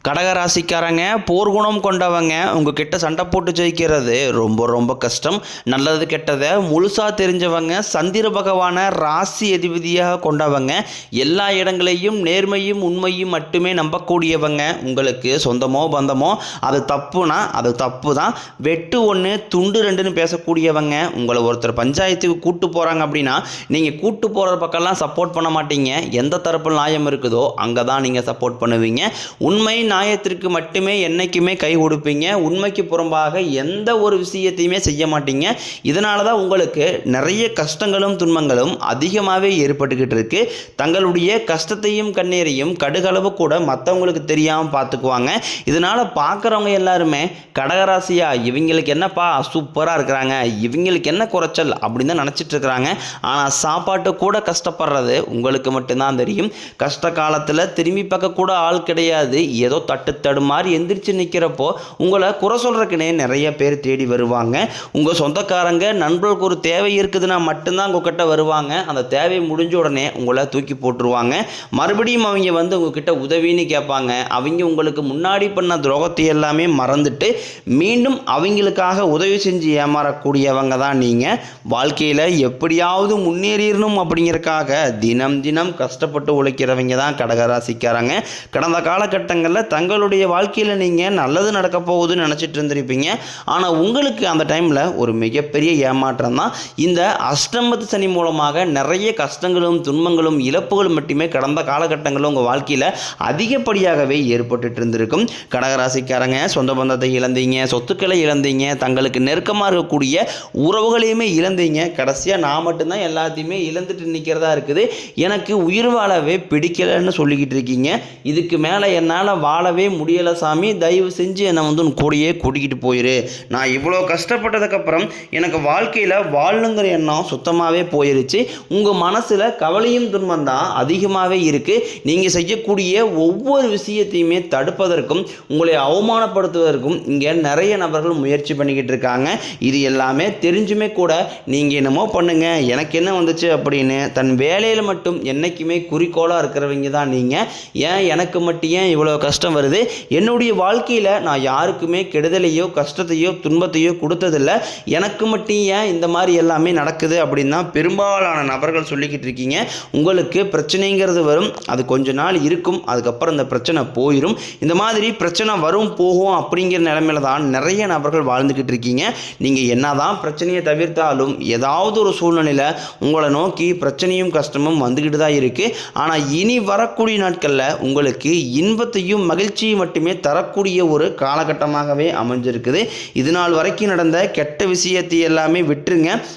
கடகராசிக்காரங்க போர்க்குணம் கொண்டவங்க உங்ககிட்ட சண்டை போட்டு ஜெயிக்கிறது ரொம்ப ரொம்ப கஷ்டம். நல்லது கெட்டதை முழுசாக தெரிஞ்சவங்க, சந்திர பகவானை ராசி அதிபதியாக கொண்டவங்க, எல்லா இடங்களையும் நேர்மையும் உண்மையும் மட்டுமே நம்பக்கூடியவங்க. உங்களுக்கு சொந்தமோ பந்தமோ அது தப்புனா அது தப்பு தான், வெட்டு ஒன்று துண்டு ரெண்டுன்னு பேசக்கூடியவங்க. உங்களை ஒருத்தர் பஞ்சாயத்துக்கு கூட்டு போகிறாங்க அப்படின்னா நீங்கள் கூட்டு போகிற பக்கம்லாம் சப்போர்ட் பண்ண மாட்டீங்க. எந்த தரப்பு நியாயம் இருக்குதோ அங்கே தான் நீங்கள் சப்போர்ட் பண்ணுவீங்க. உண்மை நியாயத்திற்கு மட்டுமே என்னைக்குமே கை கொடுப்பீங்க. உண்மைக்கு புறம்பாக எந்த ஒரு விஷயத்தையுமே செய்ய மாட்டீங்க. இதனால தான் உங்களுக்கு நிறைய கஷ்டங்களும் துன்பங்களும் அதிகமாகவே ஏற்பட்டுக்கிட்டு இருக்கு. தங்களுடைய கஷ்டத்தையும் கண்ணீரையும் கடுகளவு கூட மற்றவங்களுக்கு தெரியாமல் பார்த்துக்குவாங்க. இதனால் பார்க்குறவங்க எல்லாருமே கடகராசியா இவங்களுக்கு என்னப்பா சூப்பராக இருக்கிறாங்க, இவங்களுக்கு என்ன குறைச்சல் அப்படின்னு தான் நினச்சிட்டு இருக்கிறாங்க. ஆனால் சாப்பாட்டு கூட கஷ்டப்படுறது உங்களுக்கு மட்டும்தான் தெரியும். கஷ்ட காலத்தில் திரும்பி பார்க்க கூட ஆள் கிடையாது. ஏதோ தட்டு தடுமாறி எந்திரிச்சு நிற்கிறப்போ உங்களை குறை சொல்கிறக்குனே நிறைய பேர் தேடி வருவாங்க. உங்கள் சொந்தக்காரங்க நண்பர்களுக்கு ஒரு தேவை இருக்குதுன்னா மட்டும்தான் உங்ககிட்ட வருவாங்க. அந்த தேவை முடிஞ்ச உடனே உங்களை தூக்கி போட்டுருவாங்க. மறுபடியும் அவங்க வந்து உங்ககிட்ட உதவின்னு கேட்பாங்க. அவங்க உங்களுக்கு முன்னாடி பண்ண துரோகத்தை எல்லாமே மறந்துட்டு மீண்டும் அவங்களுக்காக உதவி செஞ்சு ஏமாறக்கூடியவங்க தான் நீங்கள். வாழ்க்கையில் எப்படியாவது முன்னேறிடணும் அப்படிங்கிறதுக்காக தினம் தினம் கஷ்டப்பட்டு உழைக்கிறவங்க தான் கடகராசிக்காரங்க. கடந்த காலகட்டங்களில் தங்களுடைய வாழ்க்கையில் நீங்கள் நல்லது நடக்க போகுதுன்னு நினச்சிட்டு இருந்திருப்பீங்க. ஆனால் உங்களுக்கு அந்த டைமில் ஒரு மிகப்பெரிய ஏமாற்றம் தான். இந்த அஷ்டமத்து சனி மூலமாக நிறைய கஷ்டங்களும் துன்பங்களும் இழப்புகளும் மட்டுமே கடந்த காலகட்டங்களில் உங்கள் வாழ்க்கையில் அதிகப்படியாகவே ஏற்பட்டு இருந்திருக்கும். கடகராசிக்காரங்க சொந்த பந்தத்தை இழந்தீங்க, சொத்துக்களை இழந்தீங்க, தங்களுக்கு நெருக்கமாக இருக்கக்கூடிய உறவுகளையுமே இழந்தீங்க. கடைசியாக நான் மட்டும்தான் எல்லாத்தையுமே இழந்துட்டு நிற்கிறதா இருக்குது, எனக்கு உயிர் வாழவே பிடிக்கலைன்னு சொல்லிக்கிட்டு இருக்கீங்க. இதுக்கு மேலே என்னால் வாழவே முடியலை சாமி, தயவு செஞ்சு என்னை வந்து உன் கூடையே கூட்டிக்கிட்டு போயிரு. நான் இவ்வளோ கஷ்டப்பட்டதுக்கப்புறம் எனக்கு வாழ்க்கையில் வாழணுங்கிற எண்ணம் சுத்தமாகவே போயிருச்சு. உங்கள் மனசில் கவலையும் துன்பம் தான் அதிகமாகவே இருக்குது. நீங்கள் செய்யக்கூடிய ஒவ்வொரு விஷயத்தையுமே தடுப்பதற்கும் உங்களை அவமானப்படுத்துவதற்கும் இங்கே நிறைய நபர்கள் முயற்சி பண்ணிக்கிட்டு இருக்காங்க. இது எல்லாமே தெரிஞ்சுமே கூட நீங்கள் என்னமோ பண்ணுங்க, எனக்கு என்ன வந்துச்சு அப்படின்னு தன் வேலையில் மட்டும் என்றைக்குமே குறிக்கோளாக இருக்கிறவங்க தான் நீங்கள். ஏன் எனக்கு மட்டும் ஏன் இவ்வளோ கஷ்டம் வருது, என்னுடைய வாழ்க்கையில் நான் யாருக்குமே கெடுதலையோ கஷ்டத்தையோ துன்பத்தையோ கொடுத்ததில்லை, எனக்கு மட்டும் ஏன் இந்த மாதிரி எல்லாமே நடக்குது அப்படின்னு தான் பெரும்பாலான நபர்கள் சொல்லிக்கிட்டு இருக்கீங்க. உங்களுக்கு பிரச்சனைங்கிறது வரும், அது கொஞ்ச நாள் இருக்கும், அதுக்கப்புறம் இந்த பிரச்சனை போயிடும். இந்த மாதிரி பிரச்சனை வரும் போகும் அப்படிங்கிற நிலைமையில தான் நிறைய நபர்கள் வாழ்ந்துக்கிட்டு இருக்கீங்க. நீங்கள் என்ன தான் பிரச்சனையை தவிர்த்தாலும் ஏதாவது ஒரு சூழ்நிலையில் உங்களை நோக்கி பிரச்சனையும் கஷ்டமும் வந்துக்கிட்டு தான் இருக்குது. ஆனால் இனி வரக்கூடிய நாட்களில் உங்களுக்கு இன்பத்தையும் மகிழ்ச்சியும் மட்டுமே தரக்கூடிய ஒரு காலகட்டமாகவே அமைஞ்சிருக்குது. இது நாள் வரைக்கும் நடந்த கெட்ட விஷயத்தை எல்லாமே விட்டுருங்க.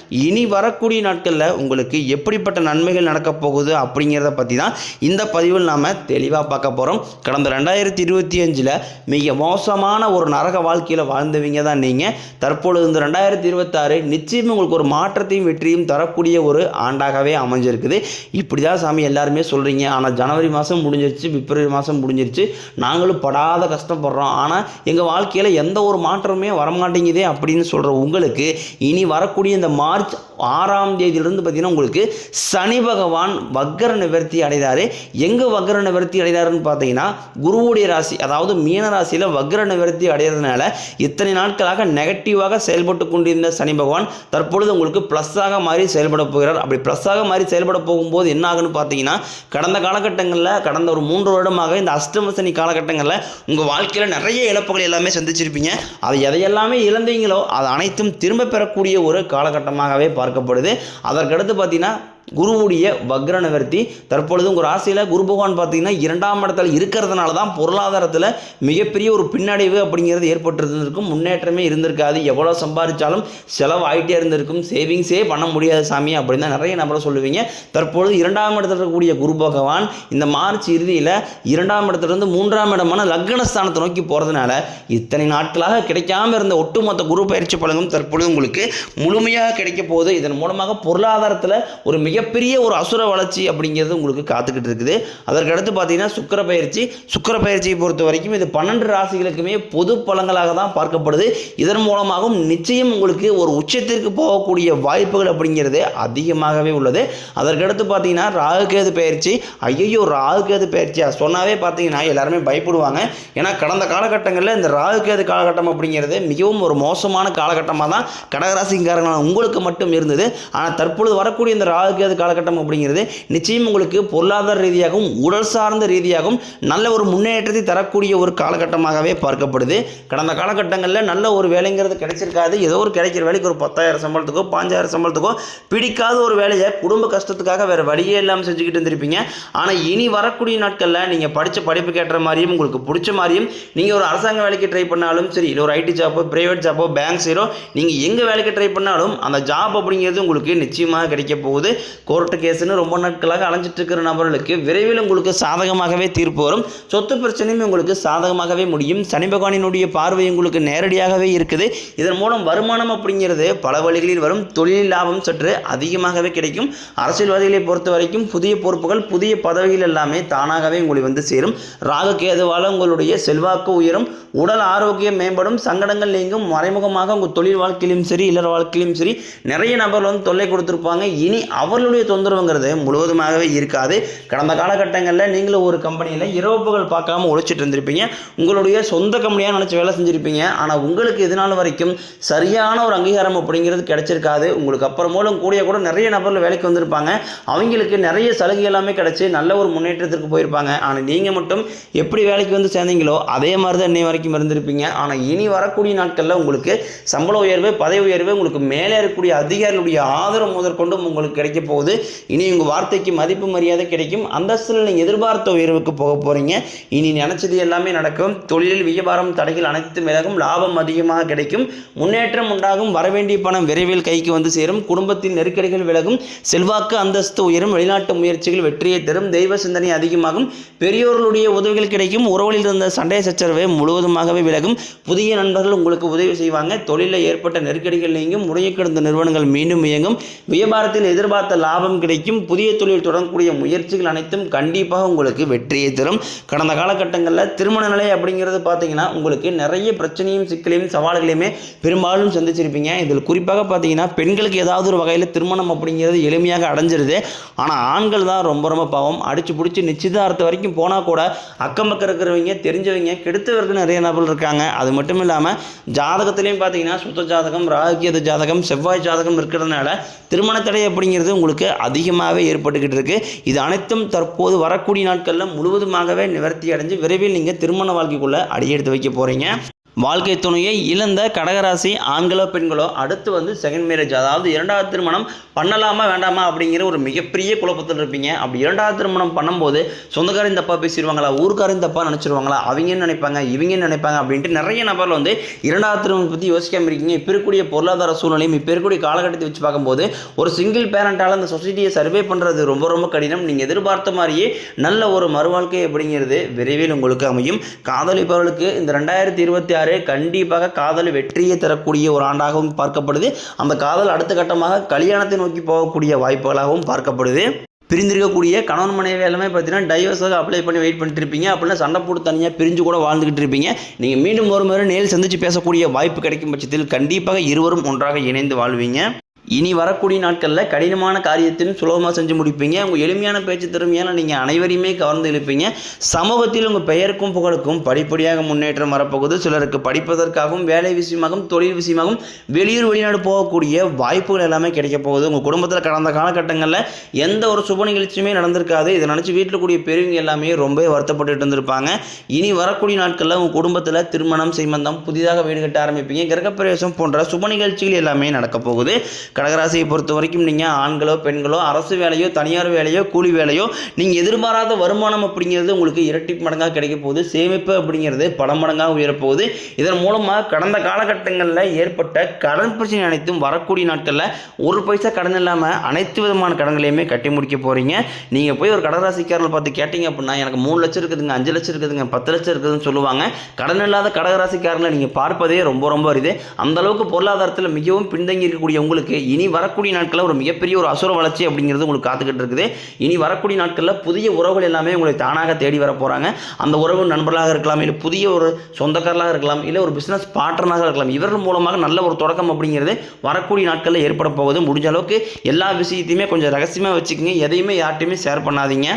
இனி வரக்கூடிய நாட்களில் உங்களுக்கு எப்படிப்பட்ட நன்மைகள் நடக்க போகுது அப்படிங்கிறத பற்றி தான் இந்த பதிவில் நாம் தெளிவாக பார்க்க போகிறோம். கடந்த 2025 மிக மோசமான ஒரு நரக வாழ்க்கையில் வாழ்ந்தவங்க தான் நீங்கள். தற்பொழுது இந்த 2026 நிச்சயம் உங்களுக்கு ஒரு மாற்றத்தையும் வெற்றியும் தரக்கூடிய ஒரு ஆண்டாகவே அமைஞ்சிருக்குது. இப்படி தான் சாமி எல்லாருமே சொல்கிறீங்க. ஆனால் ஜனவரி மாதம் முடிஞ்சிருச்சு, பிப்ரவரி மாதம் முடிஞ்சிருச்சு, நாங்களும் படாத கஷ்டப்படுறோம், ஆனால் எங்கள் வாழ்க்கையில் எந்த ஒரு மாற்றமே வரமாட்டேங்குதே அப்படின்னு சொல்கிற உங்களுக்கு இனி வரக்கூடிய இந்த மார்ச் 6ஆம் தேதியிலிருந்து பார்த்தீங்கன்னா உங்களுக்கு சனி பகவான் வக்ர நிவர்த்தி அடைகிறாரு. எங்கே வக்ர நிவர்த்தி அடைகிறாருன்னு பார்த்தீங்கன்னா குருவுடைய ராசி, அதாவது மீன ராசியில் வக்ர நிவர்த்தி அடைகிறதுனால இத்தனை நாட்களாக நெகட்டிவாக செயல்பட்டு கொண்டிருந்த சனி பகவான் தற்பொழுது உங்களுக்கு ப்ளஸ்ஸாக மாறி செயல்பட போகிறார். அப்படி ப்ளஸ்ஸாக மாறி செயல்பட போகும்போது என்ன ஆகுன்னு பார்த்தீங்கன்னா கடந்த காலகட்டங்களில் கடந்த ஒரு 3 வருடமாக இந்த அஷ்டம சனி காலகட்டங்களில் உங்கள் வாழ்க்கையில் நிறைய இழப்புகள் எல்லாமே சந்திச்சிருப்பீங்க. அதை எதையெல்லாமே இழந்தீங்களோ அது அனைத்தும் திரும்ப பெறக்கூடிய ஒரு காலகட்டமாகவே பார்க்கப்படுது. அதற்கடுத்து பார்த்தீங்கன்னா குருவுடைய வக்ர நிவர்த்தி தற்பொழுது உங்கள் ராசியில் குரு பகவான் பார்த்தீங்கன்னா 2ஆம் இடத்துல இருக்கிறதுனால தான் பொருளாதாரத்தில் மிகப்பெரிய ஒரு பின்னடைவு அப்படிங்கிறது ஏற்பட்டிருந்திருக்கும். முன்னேற்றமே இருந்திருக்காது. எவ்வளோ சம்பாதிச்சாலும் செலவு ஆகிட்டே இருந்திருக்கும். சேவிங்ஸே பண்ண முடியாது சாமி அப்படின்னு தான் நிறைய நபரை சொல்லுவீங்க. தற்பொழுது 2ஆம் இடத்துல இருக்கக்கூடிய குரு பகவான் இந்த மார்ச் இறுதியில் 2ஆம் இடத்துலேருந்து 3ஆம் இடமான லக்னஸ்தானத்தை நோக்கி போகிறதுனால இத்தனை நாட்களாக கிடைக்காம இருந்த ஒட்டுமொத்த குரு பயிற்சி பலனும் தற்பொழுது உங்களுக்கு முழுமையாக கிடைக்க போகுது. இதன் மூலமாக பொருளாதாரத்தில் ஒரு மிகப்பெரிய ஒரு அசுர வளர்ச்சி அப்படிங்கிறது உங்களுக்கு காத்துக்கிட்டு இருக்குது. அதற்கடுத்து பார்த்தீங்கன்னா சுக்கிர பயிற்சியை பொறுத்த வரைக்கும் இது 12 ராசிகளுக்குமே பொது பலன்களாக தான் பார்க்கப்படுது. இதன் மூலமாகவும் நிச்சயம் உங்களுக்கு ஒரு உச்சத்திற்கு போகக்கூடிய வாய்ப்புகள் அப்படிங்கிறது அதிகமாகவே உள்ளது. அதற்கடுத்து பார்த்தீங்கன்னா ராகுகேது பயிற்சி. ஐயோ, ராகுகேது பயிற்சியா சொன்னாவே பார்த்தீங்கன்னா எல்லாருமே பயப்படுவாங்க. ஏன்னா கடந்த காலகட்டங்களில் இந்த ராகுகேது காலகட்டம் அப்படிங்கிறது மிகவும் ஒரு மோசமான காலகட்டமாக தான் கடகராசிக்காரங்களான உங்களுக்கு மட்டும் இருந்தது. ஆனால் தற்பொழுது வரக்கூடிய இந்த ராகுகேது காலகட்டம் அப்படிங்கிறது நிச்சயம் உங்களுக்கு பொருளாதார ரீதியாகவும் உடல் சார்ந்த ரீதியாகவும் நல்ல ஒரு முன்னேற்றத்தை தரக்கூடிய ஒரு காலகட்டமாகவே பார்க்கப்படுது. கடந்த காலகட்டங்களில் நல்ல ஒரு வேலைங்கிறது கிடைச்சிருக்காது. ஏதோ ஒரு கிடைக்கிற வேலைக்கு ஒரு 10,000 சம்பளத்துக்கோ 5,000 சம்பளத்துக்கோ பிடிக்காத ஒரு வேலையை குடும்ப கஷ்டத்துக்காக வேறு வழியே இல்லாமல் செஞ்சுக்கிட்டு இருந்திருப்பீங்க. ஆனால் இனி வரக்கூடிய நாட்களில் நீங்கள் படித்த படிப்புக்கு ஏற்ற மாதிரியும் உங்களுக்கு பிடிச்ச மாதிரியும் நீங்கள் ஒரு அரசாங்க வேலைக்கு ட்ரை பண்ணாலும் சரி, இல்லை ஒரு ஐடி ஜாப்போ, பிரைவேட் ஜாப்போ, பேங்க் சைடோ நீங்கள் எங்கே வேலைக்கு ட்ரை பண்ணாலும் அந்த ஜாப் அப்படிங்கிறது உங்களுக்கு நிச்சயமாக கிடைக்க போகுது. கோர்ட்டு கேஸுன்னு ரொம்ப நாட்களாக அலைஞ்சிட்டு இருக்கிற நபர்களுக்கு விரைவில் உங்களுக்கு சாதகமாகவே தீர்ப்பு வரும். சொத்து பிரச்சனையும் உங்களுக்கு சாதகமாகவே முடியும். சனி பகவானினுடைய பார்வை உங்களுக்கு நேரடியாகவே இருக்குது. இதன் மூலம் வருமானம் அப்படிங்கிறது பல வழிகளில் வரும். தொழில் லாபம் சற்று அதிகமாகவே கிடைக்கும். அரசியல்வாதிகளை பொறுத்த வரைக்கும் புதிய பொறுப்புகள், புதிய பதவிகள் எல்லாமே தானாகவே உங்களுக்கு வந்து சேரும். ராகு கேதுவால் உங்களுடைய செல்வாக்கு உயரும், உடல் ஆரோக்கியம் மேம்படும், சங்கடங்கள் நீங்கும். மறைமுகமாக உங்கள் தொழில் வாழ்க்கையிலும் சரி, இல்லற வாழ்க்கையிலும் சரி நிறைய நபர்கள் வந்து தொல்லை கொடுத்துருப்பாங்க. இனி அவர்களுடைய தொந்தரவுங்கிறது முழுவதுமாகவே இருக்காது. கடந்த காலகட்டங்களில் நீங்களும் ஒரு கம்பெனியில் இரவு பகல் பார்க்காம உழைச்சிட்டு இருந்திருப்பீங்க. உங்களுடைய சொந்த கம்பெனியாக நினச்சி வேலை செஞ்சுருப்பீங்க. ஆனால் உங்களுக்கு இது நாள் வரைக்கும் சரியான ஒரு அங்கீகாரம் அப்படிங்கிறது கிடைச்சிருக்காது. உங்களுக்கு அப்புறமூலம் கூட நிறைய நபர்கள் வேலைக்கு வந்திருப்பாங்க. அவங்களுக்கு நிறைய சலுகை எல்லாமே கிடைச்சி நல்ல ஒரு முன்னேற்றத்திற்கு போயிருப்பாங்க. ஆனால் நீங்கள் மட்டும் எப்படி வேலைக்கு வந்து சேர்ந்தீங்களோ அதே மாதிரி தான் இன்னை வரைக்கும் இருந்திருப்பீங்க. ஆனால் இனி வரக்கூடிய நாட்களில் உங்களுக்கு சம்பள உயர்வு, பதவி உயர்வு, உங்களுக்கு மேலே இருக்கக்கூடிய அதிகாரிகளுடைய ஆதரவு முதற்கொண்டும் உங்களுக்கு கிடைக்க போகுது. இனி உங்கள் வார்த்தைக்கு மதிப்பு மரியாதை கிடைக்கும். அந்தஸ்தில் நீங்கள் எதிர்பார்த்த உயர்வுக்கு போக போகிறீங்க. இனி நினச்சது எல்லாமே நடக்கும். தொழிலில் வியாபாரம் தடைகள் அனைத்து விலகும், லாபம் அதிகமாக கிடைக்கும், முன்னேற்றம் உண்டாகும், வரவேண்டிய பணம் விரைவில் கைக்கு வந்து சேரும், குடும்பத்தின் நெருக்கடிகள் விலகும், செல்வாக்கு அந்தஸ்து உயரும், வெளிநாட்டு முயற்சிகள் வெற்றியை தரும், தெய்வ சிந்தனை அதிகமாகும், பெரியோர்களுடைய உதவிகள் கிடைக்கும், உறவுகளில் இருந்த சண்டை சச்சரவை முழுவதுமாகவே விலகும், புதிய நண்பர்கள் உங்களுக்கு உதவி செய்வாங்க, தொழிலில் ஏற்பட்ட நெருக்கடிகள் நீங்கும், முறையை கிடந்த நிறுவனங்கள் மீண்டும் இயங்கும், வியாபாரத்தில் எதிர்பார்த்த லாபம் கிடைக்கும், புதிய தொழில் தொடங்கக்கூடிய முயற்சிகள் அனைத்தும் கண்டிப்பாக உங்களுக்கு வெற்றியை தரும். கடந்த காலகட்டங்களில் திருமண நிலை அப்படிங்கிறது பார்த்தீங்கன்னா உங்களுக்கு நிறைய பிரச்சனையும் சிக்கலையும் சவால்களையுமே பெரும்பாலும் சந்திச்சிருப்பீங்க. இதில் குறிப்பாக பார்த்தீங்கன்னா பெண்களுக்கு ஏதாவது ஒரு வகையில் திருமணம் அப்படிங்கிறது எளிமையாக அடைஞ்சிருது. ஆனால் ஆண்கள் தான் ரொம்ப ரொம்ப பாவம். அடிச்சு பிடிச்சி நிச்சயதார்த்தம் வரைக்கும் போனால் கூட அக்கம் பக்கம் இருக்கிறவங்க, தெரிஞ்சவங்க, கெடுத்தவர்கள் நிறைய நபர்கள் இருக்காங்க. அது மட்டும் இல்லாமல் ஜாதகத்திலையும் பார்த்தீங்கன்னா சுத்த ஜாதகம், ராகுகேது ஜாதகம், செவ்வாய் ஜாதகம் இருக்கிறதுனால திருமண தடை அப்படிங்கிறது உங்களுக்கு அதிகமாகவே ஏற்பட்டுக்கிட்டு இருக்கு. இது அனைத்தும் தற்போது வரக்கூடிய நாட்களில் முழுவதுமாகவே நிவர்த்தி அடைஞ்சு விரைவில் நீங்கள் திருமண வாழ்க்கைக்குள்ளே அடியெடுத்து வைக்க போகிறீங்க. வாழ்க்கை துணையை இழந்த கடகராசி ஆண்களோ பெண்களோ அடுத்து வந்து செகண்ட் மேரேஜ், அதாவது இரண்டாவது திருமணம் பண்ணலாமா வேண்டாமா அப்படிங்கிற ஒரு மிகப்பெரிய குழப்பத்தில் இருப்பீங்க. அப்படி இரண்டாவது திருமணம் பண்ணும்போது சொந்தக்காரன் தப்பாக பேசிடுவாங்களா, ஊருக்காரன் தப்பாக நினச்சிருவாங்களா, அவங்க நினைப்பாங்க இவங்க நினைப்பாங்க அப்படின்ட்டு நிறைய நபர்கள் வந்து இரண்டாவது திருமணம் பற்றி யோசிக்காமல் இருக்கீங்க. இப்போ இருக்கக்கூடிய பொருளாதார சூழ்நிலையும் இப்போ இருக்கக்கூடிய காலகட்டத்தை வச்சு பார்க்கும்போது ஒரு சிங்கிள் பேரண்டால் அந்த சொசைட்டியை சர்வே பண்ணுறது ரொம்ப ரொம்ப கடினம். நீங்கள் எதிர்பார்த்த மாதிரியே நல்ல ஒரு மறுவாழ்க்கை அப்படிங்கிறது விரைவில் உங்களுக்கு அமையும். காதலிப்பவர்களுக்கு இந்த 2026 கண்டிப்பாக காதல் வெற்றியை தரக்கூடிய ஒரு ஆண்டாகவும் பார்க்கப்படுது. அந்த காதல் அடுத்த கட்டமாக கல்யாணத்தை நோக்கி போகக்கூடிய வாய்ப்புகளாகவும் பார்க்கப்படுது. பிரிந்திருக்கக்கூடிய கணவன் மனைவி எல்லாமே பார்த்தீங்கன்னா டைவர்ஸாக அப்ளை பண்ணி வெயிட் பண்ணிட்டு இருப்பீங்க. அப்படின்னா சண்டை போட்டு தனியாக பிரிஞ்சு கூட வாழ்ந்துக்கிட்டு இருப்பீங்க. நீங்கள் மீண்டும் ஒரு முறை நேரில் சந்தித்து பேசக்கூடிய வாய்ப்பு கிடைக்கும் பட்சத்தில் கண்டிப்பாக இருவரும் ஒன்றாக இணைந்து வாழ்வீங்க. இனி வரக்கூடிய நாட்களில் கடினமான காரியத்தையும் சுலபமாக செஞ்சு முடிப்பீங்க. உங்கள் எளிமையான பேச்சு திறமையால் நீங்கள் அனைவரையுமே கவர்ந்து இழுப்பீங்க. சமூகத்தில் உங்கள் பெயருக்கும் புகழுக்கும் படிப்படியாக முன்னேற்றம் வரப்போகுது. சிலருக்கு படிப்பதற்காகவும் வேலை விஷயமாகவும் தொழில் விஷயமாகவும் வெளியூர் வெளிநாடு போகக்கூடிய வாய்ப்புகள் எல்லாமே கிடைக்க போகுது. உங்கள் குடும்பத்தில் கடந்த காலகட்டங்களில் எந்த ஒரு சுப நிகழ்ச்சியுமே நடந்திருக்காது. இதை நினச்சி வீட்டில் கூடிய பெரியவங்க எல்லாமே ரொம்ப வருத்தப்பட்டு இருந்திருப்பாங்க. இனி வரக்கூடிய நாட்களில் உங்கள் குடும்பத்தில் திருமணம், செய்மந்தம், புதிதாக வீடு கட்ட ஆரம்பிப்பீங்க. கிரகப்பிரவேசம் போன்ற சுப நிகழ்ச்சிகள் எல்லாமே நடக்க போகுது. கடகராசியை பொறுத்த வரைக்கும் நீங்கள் ஆண்களோ பெண்களோ அரசு வேலையோ தனியார் வேலையோ கூலி வேலையோ நீங்கள் எதிர்பாராத வருமானம் அப்படிங்கிறது உங்களுக்கு இரட்டி மடங்காக கிடைக்க போகுது. சேமிப்பு அப்படிங்கிறது பல மடங்காக உயரப்போகுது. இதன் மூலமாக கடந்த காலகட்டங்களில் ஏற்பட்ட கடன் பிரச்சனை அனைத்தும் வரக்கூடிய நாட்களில் ஒரு பைசா கடன் இல்லாமல் அனைத்து விதமான கடன்களையுமே கட்டி முடிக்க போகிறீங்க. நீங்கள் போய் ஒரு கடகராசிக்காரர்கள் பார்த்து கேட்டிங்க அப்படின்னா எனக்கு 3 லட்சம் இருக்குதுங்க, 5 லட்சம் இருக்குதுங்க, 10 லட்சம் இருக்குதுன்னு சொல்லுவாங்க. கடன் இல்லாத கடகராசிக்காரங்களை நீங்கள் பார்ப்பதே ரொம்ப ரொம்ப அரிது. அந்தளவுக்கு பொருளாதாரத்தில் மிகவும் பின்தங்கி இருக்கக்கூடிய உங்களுக்கு இனி வரக்கூடிய நாட்களில் ஒரு மிகப்பெரிய ஒரு அசுர வளர்ச்சி அப்படிங்கிறது உங்களுக்கு காத்துக்கிட்டு இருக்குது. இனி வரக்கூடிய நாட்களில் புதிய உறவுகள் எல்லாமே உங்களை தானாக தேடி வர போகிறாங்க. அந்த உறவு நண்பர்களாக இருக்கலாம், இல்லை புதிய ஒரு சொந்தக்காரர்களாக இருக்கலாம், இல்லை ஒரு பிஸ்னஸ் பார்ட்னராக இருக்கலாம். இவர்கள் மூலமாக நல்ல ஒரு தொடக்கம் அப்படிங்கிறது வரக்கூடிய நாட்களில் ஏற்பட போகுது. முடிஞ்ச அளவுக்கு எல்லா விஷயத்தையுமே கொஞ்சம் ரகசியமாக வச்சுக்கோங்க. எதையுமே யார்ட்டையுமே ஷேர் பண்ணாதீங்க.